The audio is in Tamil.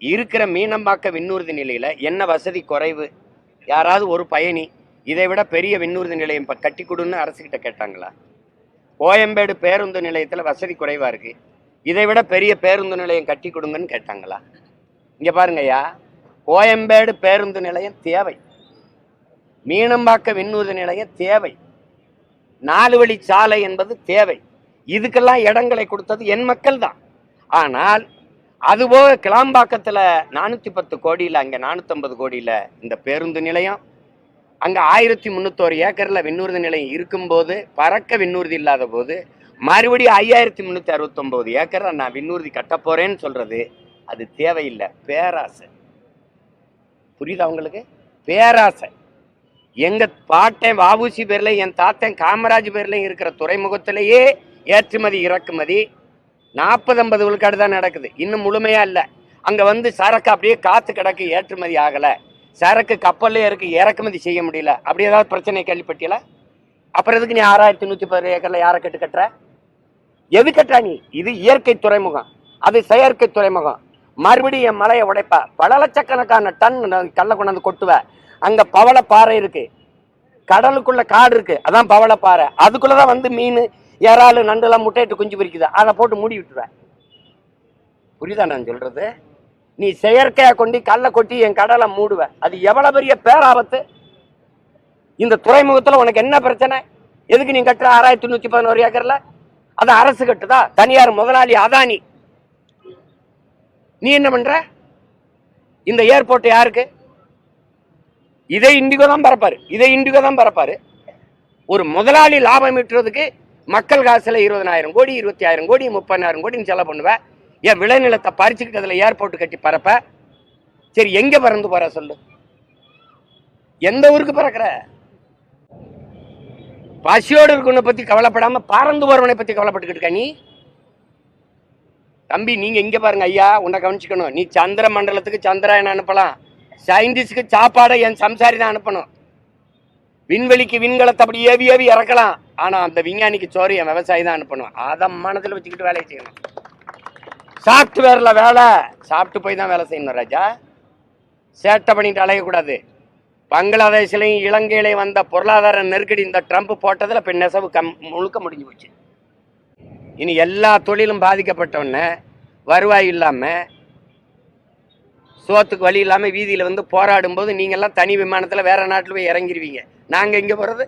இருக்கிற மீனம்பாக்க விண்ணூர்தி நிலையில என்ன வசதி குறைவு? யாராவது ஒரு பயணி இதை விட பெரிய விண்ணூர்தி நிலையம் கட்டி கொடுன்னு அரசுகிட்ட கேட்டாங்களா? கோயம்பேடு பேருந்து நிலையத்தில் வசதி குறைவா இருக்கு, இதை விட பெரிய பேருந்து நிலையம் கட்டி கொடுங்கன்னு கேட்டாங்களா? இங்க பாருங்கய்யா, கோயம்பேடு பேருந்து நிலையம் தேவை, மீனம்பாக்க விண்ணூர்தி நிலையம் தேவை, 4 வழி சாலை என்பது தேவை. இதுக்கெல்லாம் இடங்களை கொடுத்தது என் மக்கள் தான். ஆனால் அதுபோக கிளாம்பாக்கத்தில் 410 கோடியில், அங்கே 450 கோடியில் இந்த பேருந்து நிலையம், அங்கே 1301 ஏக்கர்ல விண்ணூர்தி நிலையம் இருக்கும்போது, பறக்க விண்ணூர்தி இல்லாத போது மறுபடியும் 5369 ஏக்கர் நான் விண்ணூர்தி கட்ட போறேன்னு சொல்றது அது தேவையில்லை, பேராசை. புரியுதா உங்களுக்கு? பேராசை. எங்க பாட்டன் வாபூசி பேர்ல, என் தாத்தன் காமராஜ் பேர்ல இருக்கிற துறைமுகத்திலேயே ஏற்றுமதி இறக்குமதி 40-50 விழுக்காடு தான் நடக்குது, இன்னும் முழுமையா இல்லை. அங்க வந்து சரக்கு அப்படியே காத்து கிடக்கு, ஏற்றுமதி ஆகல, சரக்கு கப்பல்லே இருக்கு, இறக்குமதி செய்ய முடியல. அப்படி ஏதாவது பிரச்சனை கேள்விப்பட்டியல? அப்புறம் எதுக்கு நீ 6110 ஏக்கர்ல யாரை கட்டுற? எது கட்டுறா நீ? இது இயற்கை துறைமுகம், அது செயற்கை துறைமுகம். மறுபடியும் என் மலையை உடைப்ப, பல லட்சக்கணக்கான டன் கல்ல கொண்டாந்து கொட்டுவ. அங்க பவளப்பாறை இருக்கு, கடலுக்குள்ள காடு இருக்கு, அதான் பவளப்பாறை. அதுக்குள்ளதான் வந்து மீன், இறாலு, நண்டுலாம் முட்டையிட்டு குஞ்சு பிரிக்குது, அதை போட்டு மூடி விட்டுருவேன். புரியுதா நான் சொல்றது? நீ செயற்கையா கொண்டு கல்லை கொட்டி என் கடலை மூடுவ, அது எவ்வளவு பெரிய பேராபத்து. இந்த துறைமுகத்துல உனக்கு என்ன பிரச்சனை? எதுக்கு நீ கட்டுற 6111 ஏக்கர்ல? அது அரசு கட்டுதா? தனியார் முதலாளி அதானி. நீ என்ன பண்ற? இந்த ஏர்போர்ட் யாருக்கு? இதை இண்டிகோ தான் பரப்பாரு, இதை இண்டிகோ தான் பரப்பாரு. ஒரு முதலாளி லாபம் ஈட்டுறதுக்கு மக்கள் காசுல 20,000 கோடி, 20,000 கோடி, 30,000 கோடின்னு செலவு பண்ணுவேன். என் விளைநிலத்தை பறிச்சுக்கிட்டு அதுல ஏர்போர்ட் கட்டி பரப்ப. சரி, எங்க பறந்து போற சொல்லு? எந்த ஊருக்கு பறக்கிற? பசியோடு இருக்கவனை பத்தி கவலைப்படாம பறந்து போறவனை பத்தி கவலைப்பட்டுக்கிட்டு இருக்க நீ. தம்பி, நீங்க இங்க பாருங்க ஐயா, உன்னை கவனிச்சுக்கணும். நீ சந்திர மண்டலத்துக்கு சந்திராயன் அனுப்பலாம், சயின்டிஸ்டுக்கு சாப்பாடை என் சம்சாரி தான் அனுப்பணும், விண்வெளிக்கு விண்கலத்தை அப்படி ஏவி ஏவி இறக்கலாம். ஆனா அந்த விஞ்ஞானிக்கு சோறு என் விவசாயி தான் அனுப்பணும். அதை மனதில் வச்சுக்கிட்டு வேலையை செய்யணும். சாப்ட்வேர்ல வேலை, சாப்பிட்டு போய் தான் வேலை செய்யணும் ராஜா. சேட்டை பண்ணிட்டு அலையக்கூடாது. பங்களாதேஷ்லையும் இலங்கையிலையும் வந்த பொருளாதார நெருக்கடி இந்த ட்ரம்ப் போட்டதுல இப்ப நெசவு முழுக்க முடிஞ்சு போச்சு. இனி எல்லா தொழிலும் பாதிக்கப்பட்டோன்னு வருவாய் இல்லாம, சோத்துக்கு வழி இல்லாம வீதியில வந்து போராடும் போது நீங்க எல்லாம் தனி விமானத்துல வேற நாட்டுல போய் இறங்கிருவீங்க. நாங்க எங்க போறது?